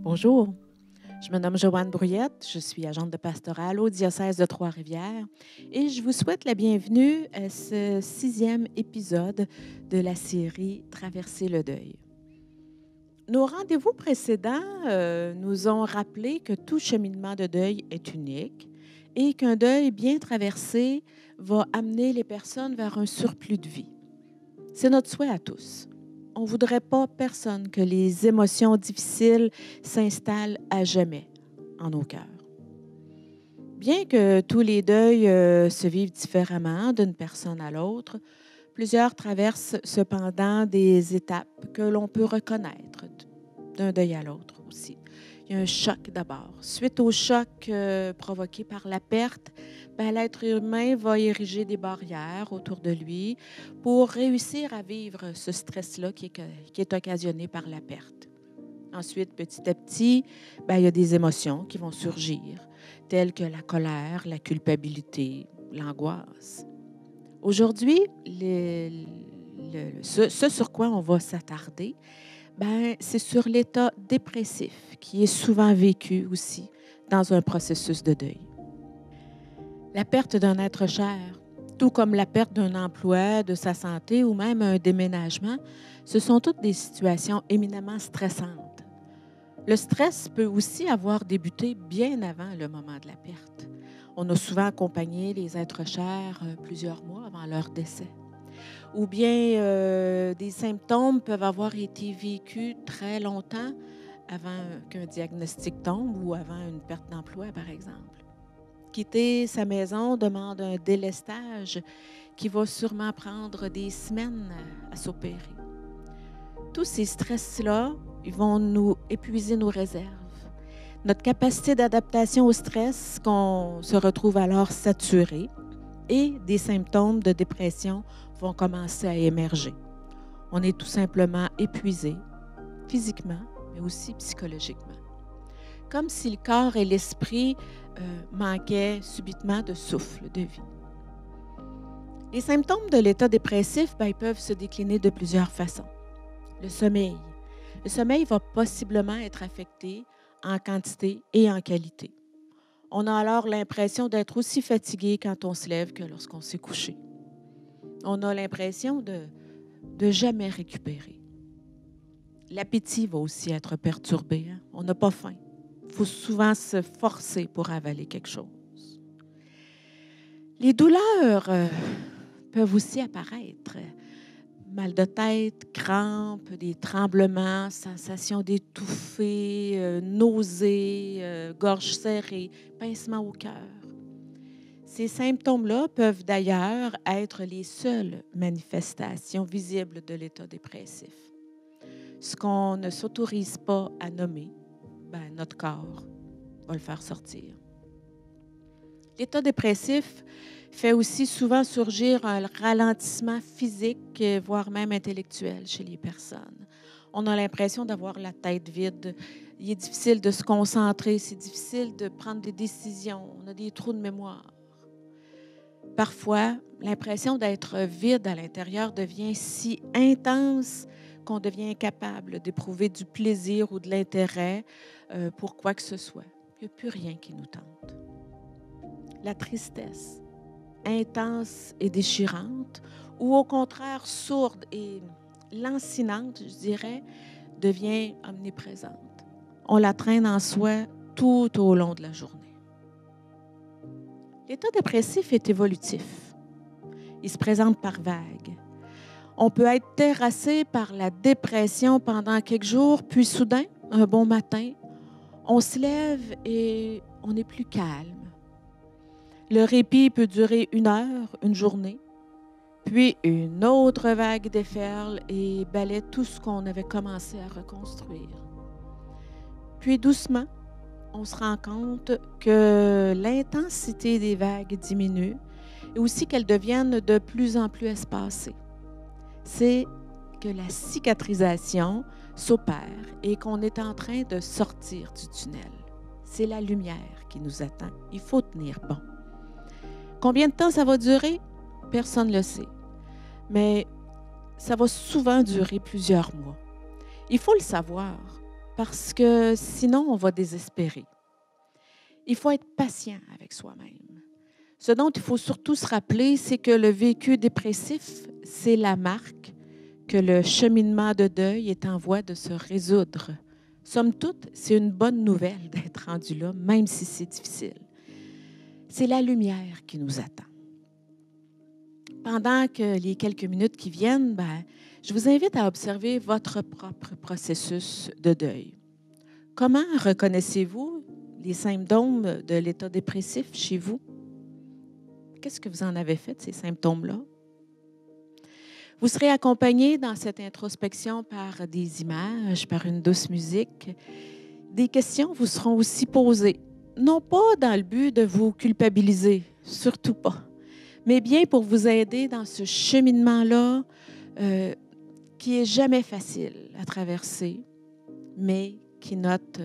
Bonjour, je me nomme Joanne Brouillette, je suis agente de pastorale au diocèse de Trois-Rivières et je vous souhaite la bienvenue à ce 6e épisode de la série Traverser le deuil. Nos rendez-vous précédents nous ont rappelé que tout cheminement de deuil est unique et qu'un deuil bien traversé va amener les personnes vers un surplus de vie. C'est notre souhait à tous. On ne voudrait pas personne que les émotions difficiles s'installent à jamais en nos cœurs. Bien que tous les deuils se vivent différemment d'une personne à l'autre, plusieurs traversent cependant des étapes que l'on peut reconnaître d'un deuil à l'autre aussi. Il y a un choc d'abord. Suite au choc provoqué par la perte, l'être humain va ériger des barrières autour de lui pour réussir à vivre ce stress-là qui est occasionné par la perte. Ensuite, petit à petit, il y a des émotions qui vont surgir, telles que la colère, la culpabilité, l'angoisse. Aujourd'hui, ce sur quoi on va s'attarder, c'est sur l'état dépressif qui est souvent vécu aussi dans un processus de deuil. La perte d'un être cher, tout comme la perte d'un emploi, de sa santé ou même un déménagement, ce sont toutes des situations éminemment stressantes. Le stress peut aussi avoir débuté bien avant le moment de la perte. On a souvent accompagné les êtres chers plusieurs mois avant leur décès. Ou bien des symptômes peuvent avoir été vécus très longtemps avant qu'un diagnostic tombe ou avant une perte d'emploi, par exemple. Quitter sa maison demande un délestage qui va sûrement prendre des semaines à s'opérer. Tous ces stress-là, ils vont nous épuiser nos réserves. Notre capacité d'adaptation au stress, qu'on se retrouve alors saturé, et des symptômes de dépression vont commencer à émerger. On est tout simplement épuisé, physiquement, mais aussi psychologiquement. Comme si le corps et l'esprit manquaient subitement de souffle, de vie. Les symptômes de l'état dépressif, ils peuvent se décliner de plusieurs façons. Le sommeil. Le sommeil va possiblement être affecté en quantité et en qualité. On a alors l'impression d'être aussi fatigué quand on se lève que lorsqu'on s'est couché. On a l'impression de jamais récupérer. L'appétit va aussi être perturbé. On n'a pas faim. Il faut souvent se forcer pour avaler quelque chose. Les douleurs peuvent aussi apparaître. Mal de tête, crampes, des tremblements, sensation d'étouffer, nausées, gorge serrée, pincement au cœur. Ces symptômes-là peuvent d'ailleurs être les seules manifestations visibles de l'état dépressif. Ce qu'on ne s'autorise pas à nommer, notre corps va le faire sortir. L'état dépressif fait aussi souvent surgir un ralentissement physique, voire même intellectuel chez les personnes. On a l'impression d'avoir la tête vide. Il est difficile de se concentrer, c'est difficile de prendre des décisions. On a des trous de mémoire. Parfois, l'impression d'être vide à l'intérieur devient si intense qu'on devient incapable d'éprouver du plaisir ou de l'intérêt pour quoi que ce soit. Il n'y a plus rien qui nous tente. La tristesse, intense et déchirante, ou au contraire sourde et lancinante, je dirais, devient omniprésente. On la traîne en soi tout au long de la journée. L'état dépressif est évolutif. Il se présente par vagues. On peut être terrassé par la dépression pendant quelques jours, puis soudain, un bon matin, on se lève et on est plus calme. Le répit peut durer 1 heure, une journée, puis une autre vague déferle et balaie tout ce qu'on avait commencé à reconstruire. Puis doucement, on se rend compte que l'intensité des vagues diminue et aussi qu'elles deviennent de plus en plus espacées. C'est que la cicatrisation s'opère et qu'on est en train de sortir du tunnel. C'est la lumière qui nous attend. Il faut tenir bon. Combien de temps ça va durer? Personne ne le sait. Mais ça va souvent durer plusieurs mois. Il faut le savoir parce que sinon, on va désespérer. Il faut être patient avec soi-même. Ce dont il faut surtout se rappeler, c'est que le vécu dépressif, c'est la marque que le cheminement de deuil est en voie de se résoudre. Somme toute, c'est une bonne nouvelle d'être rendu là, même si c'est difficile. C'est la lumière qui nous attend. Pendant que les quelques minutes qui viennent, je vous invite à observer votre propre processus de deuil. Comment reconnaissez-vous les symptômes de l'état dépressif chez vous? Qu'est-ce que vous en avez fait de ces symptômes-là? Vous serez accompagné dans cette introspection par des images, par une douce musique. Des questions vous seront aussi posées, non pas dans le but de vous culpabiliser, surtout pas, mais bien pour vous aider dans ce cheminement-là qui est jamais facile à traverser, mais qui note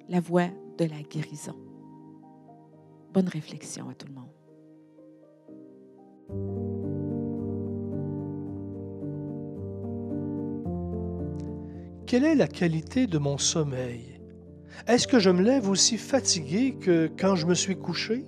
la voie de la guérison. Bonne réflexion à tout le monde. Quelle est la qualité de mon sommeil? Est-ce que je me lève aussi fatigué que quand je me suis couché?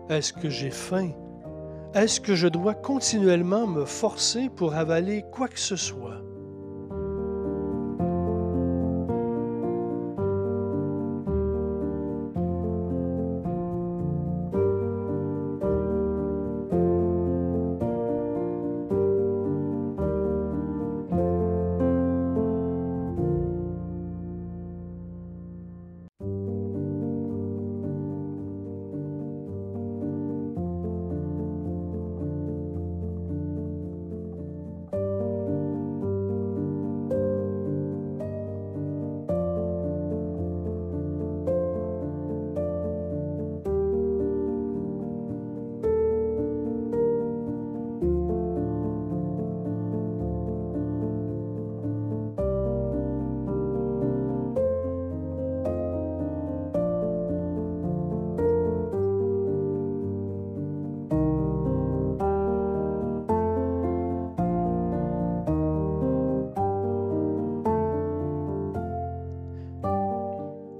Est-ce que j'ai faim? Est-ce que je dois continuellement me forcer pour avaler quoi que ce soit?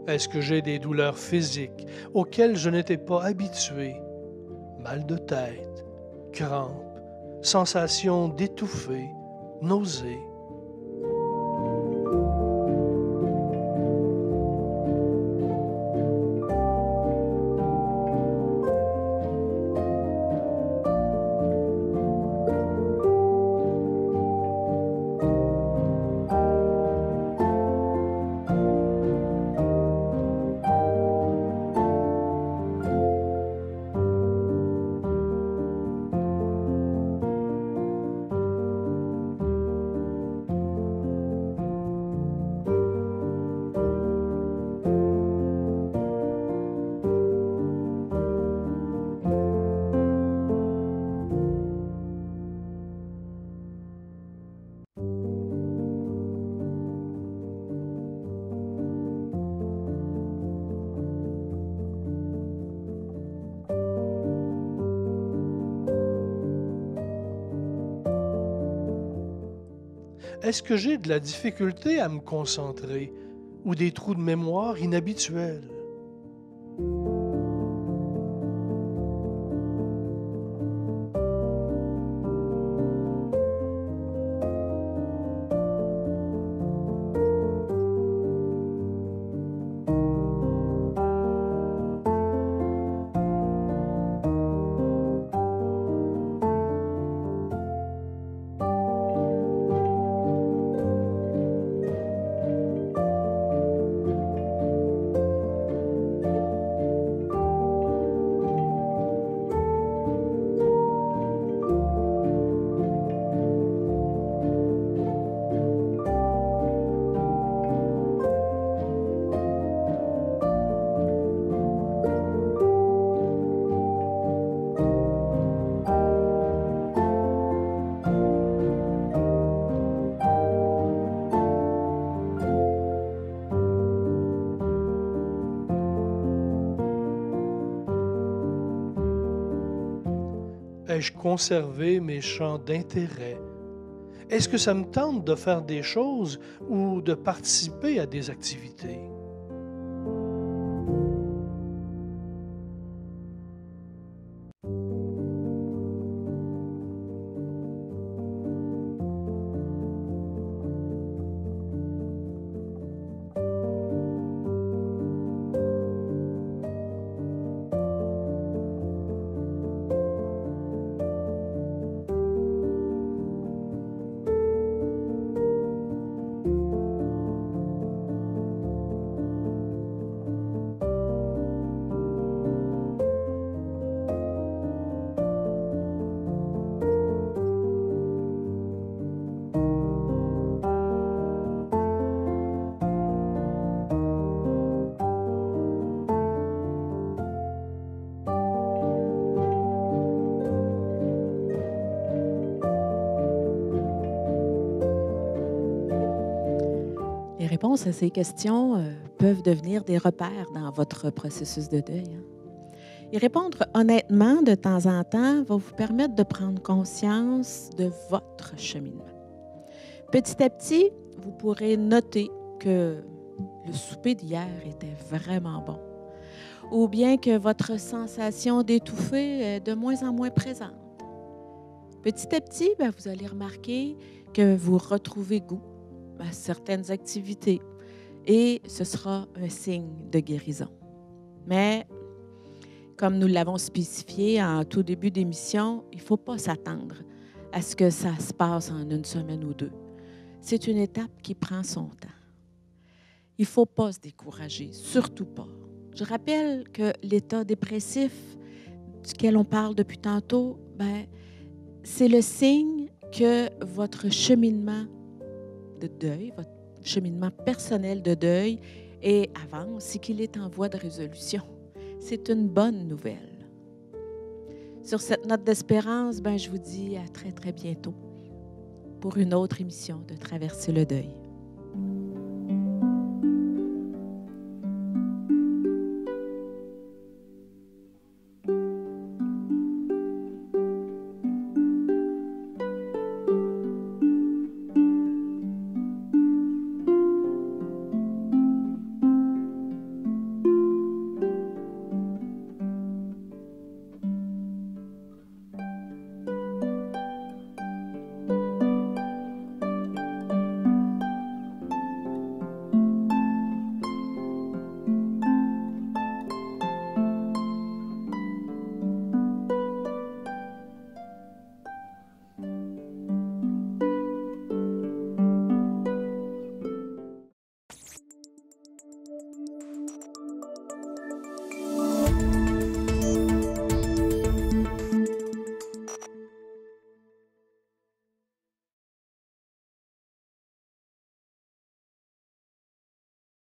Est-ce que j'ai des douleurs physiques auxquelles je n'étais pas habitué? Mal de tête, crampes, sensation d'étouffer, nausées. Est-ce que j'ai de la difficulté à me concentrer ou des trous de mémoire inhabituels? Ai-je conservé mes champs d'intérêt? Est-ce que ça me tente de faire des choses ou de participer à des activités? Les réponses à ces questions peuvent devenir des repères dans votre processus de deuil, hein. Y répondre honnêtement de temps en temps va vous permettre de prendre conscience de votre cheminement. Petit à petit, vous pourrez noter que le souper d'hier était vraiment bon, ou bien que votre sensation d'étouffer est de moins en moins présente. Petit à petit, vous allez remarquer que vous retrouvez goût à certaines activités et ce sera un signe de guérison. Mais, comme nous l'avons spécifié en tout début d'émission, il ne faut pas s'attendre à ce que ça se passe en une semaine ou deux. C'est une étape qui prend son temps. Il ne faut pas se décourager, surtout pas. Je rappelle que l'état dépressif duquel on parle depuis tantôt, c'est le signe que votre cheminement de deuil, votre cheminement personnel de deuil avance et qu'il est en voie de résolution. C'est une bonne nouvelle. Sur cette note d'espérance, je vous dis à très, très bientôt pour une autre émission de Traverser le deuil.